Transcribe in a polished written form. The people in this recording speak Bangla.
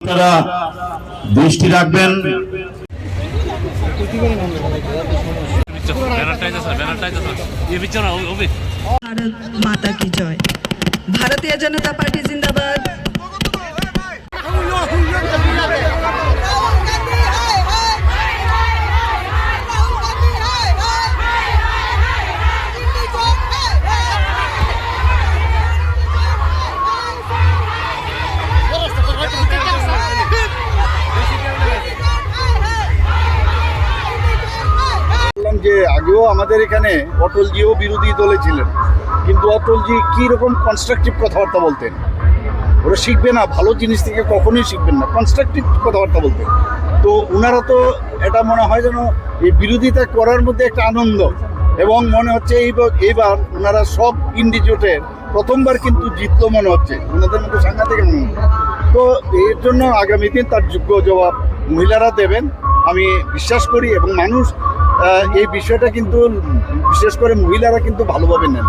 আপনারা দৃষ্টি রাখবেন। भारत माता की जय। भारतीय जनता पार्टी जिंदाबाद। যে আগেও আমাদের এখানে অটলজিও বিরোধী দলে ছিলেন, কিন্তু অটলজি কী রকম কনস্ট্রাকটিভ কথাবার্তা বলতেন। ওরা শিখবে না, ভালো জিনিস থেকে কখনোই শিখবেন না, কনস্ট্রাকটিভ কথাবার্তা বলতেন। তো ওনারা তো এটা মনে হয় যেন এই বিরোধিতা করার মধ্যে একটা আনন্দ, এবং মনে হচ্ছে এইবার ওনারা সব ইন্ডিজোটের প্রথমবার কিন্তু জিতলো মনে হচ্ছে, ওনাদের মধ্যে সাংঘাতিক আনন্দ। তো এর জন্য আগামী দিন তার যোগ্য জবাব মহিলারা দেবেন আমি বিশ্বাস করি, এবং মানুষ এই বিষয়টা কিন্তু বিশেষ করে মহিলারা কিন্তু ভালোভাবে নেন।